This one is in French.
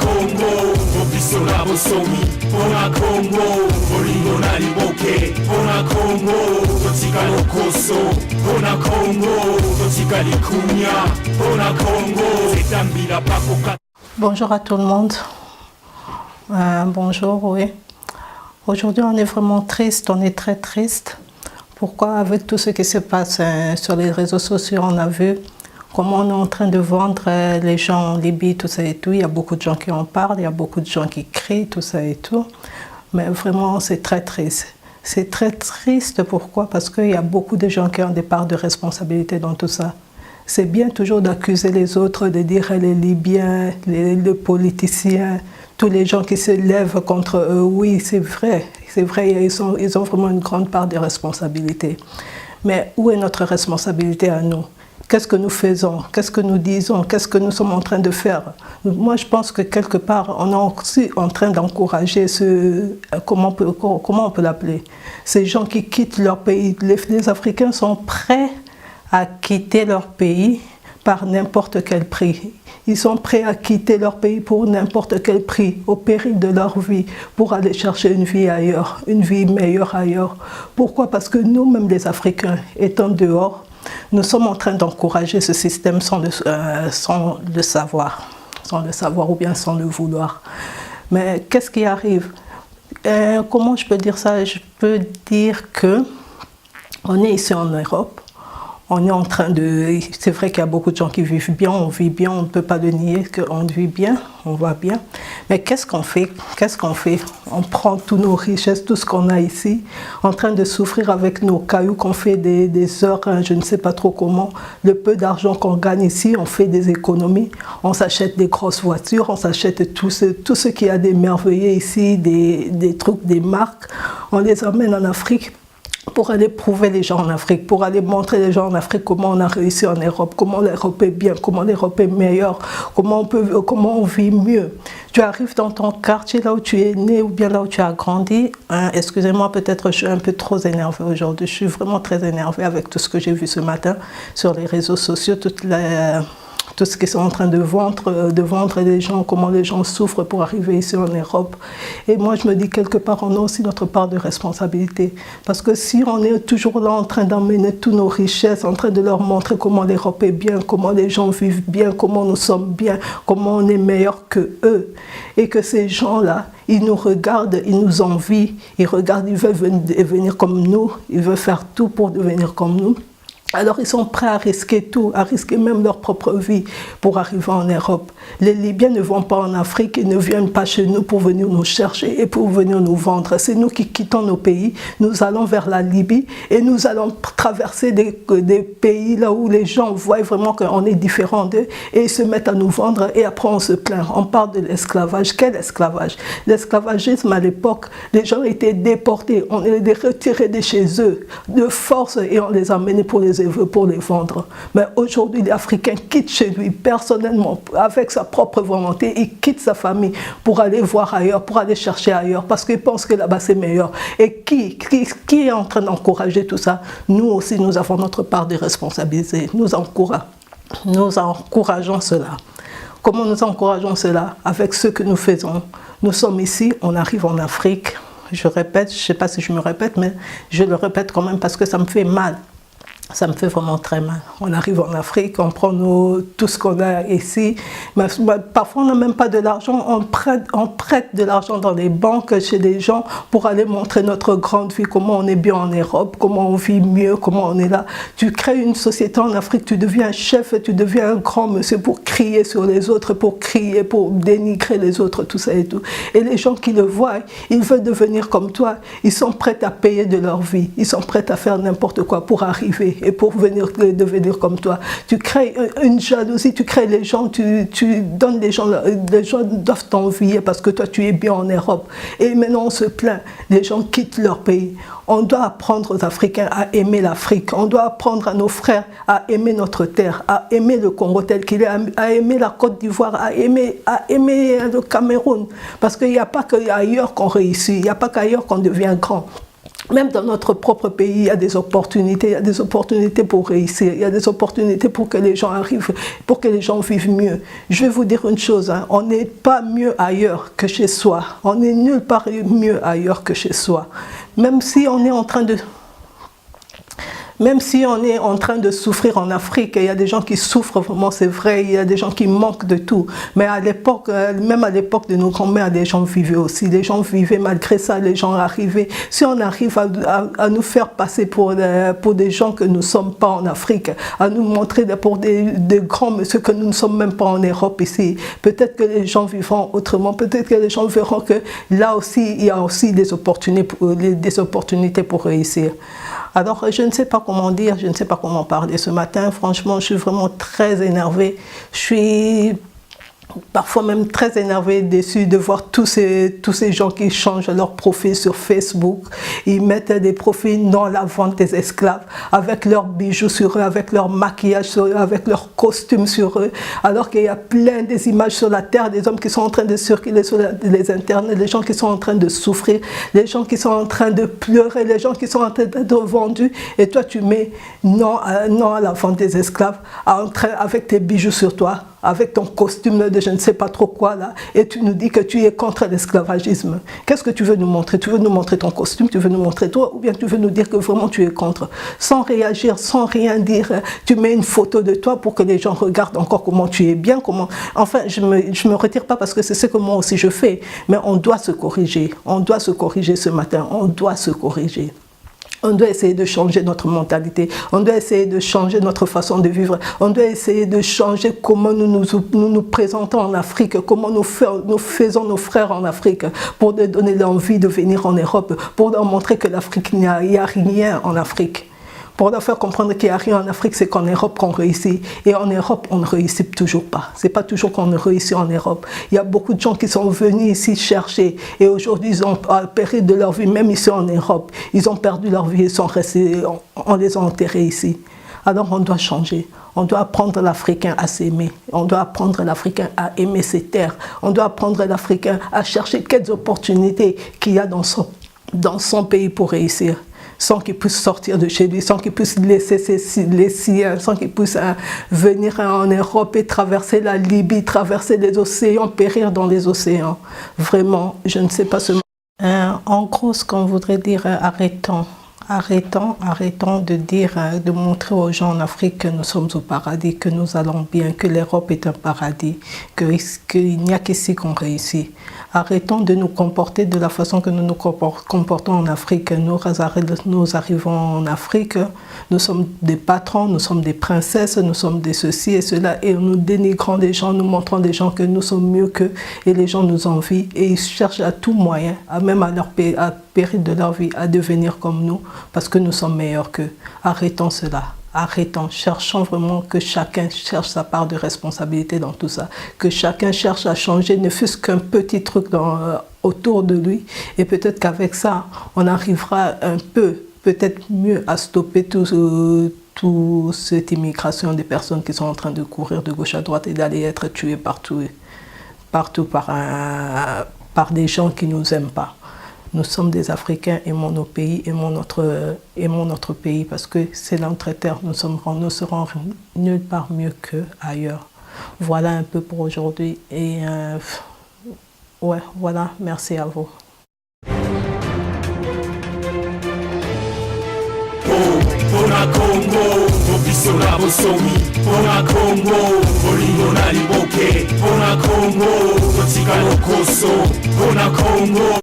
Congo, Obisola Bosomi, Pona Congo, Olingo Nariboke, Pona Congo, Totika Lokoso, Pona Congo, Totika Likunya, Pona Congo, Zetambila Pakoka. Bonjour à tout le monde. Bonjour, oui. Aujourd'hui, on est vraiment triste, on est très triste. Pourquoi? Avec tout ce qui se passe sur les réseaux sociaux, on a vu comment on est en train de vendre les gens en Libye, tout ça et tout. Il y a beaucoup de gens qui en parlent, il y a beaucoup de gens qui crient, tout ça et tout. Mais vraiment, c'est très triste. C'est très triste, pourquoi? Parce qu'il y a beaucoup de gens qui ont des parts de responsabilité dans tout ça. C'est bien toujours d'accuser les autres, de dire les Libyens, les politiciens, tous les gens qui se lèvent contre eux. Oui, c'est vrai, ils ont vraiment une grande part de responsabilité. Mais où est notre responsabilité à nous? Qu'est-ce que nous faisons? Qu'est-ce que nous disons? Qu'est-ce que nous sommes en train de faire? Moi, je pense que quelque part, on est aussi en train d'encourager comment on peut l'appeler? Ces gens qui quittent leur pays. Les Africains sont prêts à quitter leur pays par n'importe quel prix. Ils sont prêts à quitter leur pays pour n'importe quel prix, au péril de leur vie, pour aller chercher une vie ailleurs, une vie meilleure ailleurs. Pourquoi? Parce que nous-mêmes, les Africains, étant dehors, nous sommes en train d'encourager ce système sans le savoir ou bien sans le vouloir. Mais qu'est-ce qui arrive? Comment je peux dire ça? Je peux dire que on est ici en Europe. On est en train de... C'est vrai qu'il y a beaucoup de gens qui vivent bien, on vit bien, on ne peut pas le nier qu'on vit bien, on va bien. Mais qu'est-ce qu'on fait? Qu'est-ce qu'on fait? On prend toutes nos richesses, tout ce qu'on a ici, en train de souffrir avec nos cailloux qu'on fait des heures, hein, je ne sais pas trop comment. Le peu d'argent qu'on gagne ici, on fait des économies, on s'achète des grosses voitures, on s'achète tout ce qu'il y a d'émerveillé ici, des trucs, des marques, on les emmène en Afrique. Pour aller prouver les gens en Afrique, pour aller montrer les gens en Afrique comment on a réussi en Europe, comment l'Europe est bien, comment l'Europe est meilleure, comment on vit mieux. Tu arrives dans ton quartier, là où tu es né ou bien là où tu as grandi. Hein, excusez-moi, peut-être je suis un peu trop énervée aujourd'hui. Je suis vraiment très énervée avec tout ce que j'ai vu ce matin sur les réseaux sociaux, tout ce qu'ils sont en train de vendre les gens, comment les gens souffrent pour arriver ici en Europe. Et moi, je me dis, quelque part, on a aussi notre part de responsabilité. Parce que si on est toujours là en train d'emmener toutes nos richesses, en train de leur montrer comment l'Europe est bien, comment les gens vivent bien, comment nous sommes bien, comment on est meilleur que eux, et que ces gens-là, ils nous regardent, ils nous envient, ils regardent, ils veulent devenir comme nous, ils veulent faire tout pour devenir comme nous. Alors ils sont prêts à risquer tout, à risquer même leur propre vie pour arriver en Europe. Les Libyens ne vont pas en Afrique, ils ne viennent pas chez nous pour venir nous chercher et pour venir nous vendre. C'est nous qui quittons nos pays, nous allons vers la Libye et nous allons traverser des pays là où les gens voient vraiment qu'on est différent d'eux et ils se mettent à nous vendre et après on se plaint. On parle de l'esclavage. Quel esclavage? L'esclavagisme à l'époque, les gens étaient déportés, on les retirait de chez eux de force et on les emmenait pour les vendre. Mais aujourd'hui, l'Africain quitte chez lui personnellement, avec sa propre volonté, il quitte sa famille pour aller voir ailleurs, pour aller chercher ailleurs, parce qu'il pense que là-bas c'est meilleur. Et qui est en train d'encourager tout ça? Nous aussi, nous avons notre part de responsabilité. Nous encourageons cela. Comment nous encourageons cela? Avec ce que nous faisons. Nous sommes ici, on arrive en Afrique. Je répète, je ne sais pas si je me répète, mais je le répète quand même parce que ça me fait mal. Ça me fait vraiment très mal. On arrive en Afrique, on prend tout ce qu'on a ici. Mais parfois, on n'a même pas de l'argent. On prête de l'argent dans les banques chez les gens pour aller montrer notre grande vie, comment on est bien en Europe, comment on vit mieux, comment on est là. Tu crées une société en Afrique, tu deviens un chef, tu deviens un grand monsieur pour crier sur les autres, pour crier, pour dénigrer les autres, tout ça et tout. Et les gens qui le voient, ils veulent devenir comme toi. Ils sont prêts à payer de leur vie. Ils sont prêts à faire n'importe quoi pour arriver et pour devenir comme toi. Tu crées une jalousie, tu crées les gens, tu donnes les gens doivent t'envier parce que toi tu es bien en Europe. Et maintenant on se plaint, les gens quittent leur pays. On doit apprendre aux Africains à aimer l'Afrique, on doit apprendre à nos frères à aimer notre terre, à aimer le Congo tel qu'il est, à aimer la Côte d'Ivoire, à aimer le Cameroun. Parce qu'il n'y a pas qu'ailleurs qu'on réussit, il n'y a pas qu'ailleurs qu'on devient grand. Même dans notre propre pays, il y a des opportunités. Il y a des opportunités pour réussir. Il y a des opportunités pour que les gens arrivent, pour que les gens vivent mieux. Je vais vous dire une chose, hein, on n'est pas mieux ailleurs que chez soi. On n'est nulle part mieux ailleurs que chez soi. Même si on est en train de souffrir en Afrique, il y a des gens qui souffrent vraiment, c'est vrai, il y a des gens qui manquent de tout. Mais à l'époque, même à l'époque de nos grands-mères, les gens vivaient aussi. Les gens vivaient, malgré ça, les gens arrivaient. Si on arrive à nous faire passer pour des gens que nous ne sommes pas en Afrique, à nous montrer pour des grands messieurs que nous ne sommes même pas en Europe ici, peut-être que les gens vivront autrement, peut-être que les gens verront que là aussi, il y a aussi des opportunités pour réussir. Alors, je ne sais pas comment dire, je ne sais pas comment parler ce matin. Franchement, je suis vraiment très énervée. Je suis parfois même très énervée, déçue de voir tous ces gens qui changent leur profil sur Facebook. Ils mettent des profils dans la vente des esclaves, avec leurs bijoux sur eux, avec leur maquillage sur eux, avec leurs costumes sur eux, alors qu'il y a plein des images sur la terre, des hommes qui sont en train de circuler sur les internets, les gens qui sont en train de souffrir, les gens qui sont en train de pleurer, les gens qui sont en train d'être vendus, et toi tu mets non à la vente des esclaves, avec tes bijoux sur toi, avec ton costume de je ne sais pas trop quoi là, et tu nous dis que tu es contre l'esclavagisme. Qu'est-ce que tu veux nous montrer? Tu veux nous montrer ton costume, tu veux nous montrer toi, ou bien tu veux nous dire que vraiment tu es contre? Sans réagir, sans rien dire, tu mets une photo de toi pour que les gens regardent encore comment tu es bien, comment... Enfin, je me retire pas parce que c'est ce que moi aussi je fais, mais on doit se corriger ce matin, on doit se corriger. On doit essayer de changer notre mentalité, on doit essayer de changer notre façon de vivre, on doit essayer de changer comment nous nous présentons en Afrique, comment nous faisons nos frères en Afrique, pour leur donner l'envie de venir en Europe, pour leur montrer que l'Afrique, il n'y a rien en Afrique. Pour leur faire comprendre qu'il n'y a rien en Afrique, c'est qu'en Europe qu'on réussit. Et en Europe, on ne réussit toujours pas. Ce n'est pas toujours qu'on réussit en Europe. Il y a beaucoup de gens qui sont venus ici chercher. Et aujourd'hui, ils ont perdu de leur vie, même ici en Europe. Ils ont perdu leur vie et sont restés, on les a enterrés ici. Alors on doit changer. On doit apprendre l'Africain à s'aimer. On doit apprendre l'Africain à aimer ses terres. On doit apprendre l'Africain à chercher quelles opportunités qu'il y a dans son pays pour réussir, sans qu'il puisse sortir de chez lui, sans qu'il puisse laisser les siens, sans qu'il puisse venir en Europe et traverser la Libye, traverser les océans, périr dans les océans. Vraiment, je ne sais pas ce... En gros, ce qu'on voudrait dire, arrêtons de dire, de montrer aux gens en Afrique que nous sommes au paradis, que nous allons bien, que l'Europe est un paradis, qu'il n'y a qu'ici qu'on réussit. Arrêtons de nous comporter de la façon que nous nous comportons en Afrique. Nous arrivons en Afrique, nous sommes des patrons, nous sommes des princesses, nous sommes des ceci et cela, et nous dénigrons des gens, nous montrons des gens que nous sommes mieux qu'eux, et les gens nous envient, et ils cherchent à tout moyen, même à péril de leur vie, à devenir comme nous, parce que nous sommes meilleurs qu'eux. Arrêtons cela. Arrêtons, cherchons vraiment que chacun cherche sa part de responsabilité dans tout ça, que chacun cherche à changer, ne fût-ce qu'un petit truc autour de lui, et peut-être qu'avec ça, on arrivera un peu, peut-être mieux à stopper toute cette immigration des personnes qui sont en train de courir de gauche à droite et d'aller être tuées partout par des gens qui ne nous aiment pas. Nous sommes des Africains, aimons nos pays, aimons notre pays, parce que c'est notre terre, nous serons nulle part mieux qu'ailleurs. Voilà un peu pour aujourd'hui, et ouais, voilà, merci à vous. Pona Congo, Obiso na bosomi. Pona Congo, Bolingo na liboke. Pona Congo, Totika no koso. Pona Congo.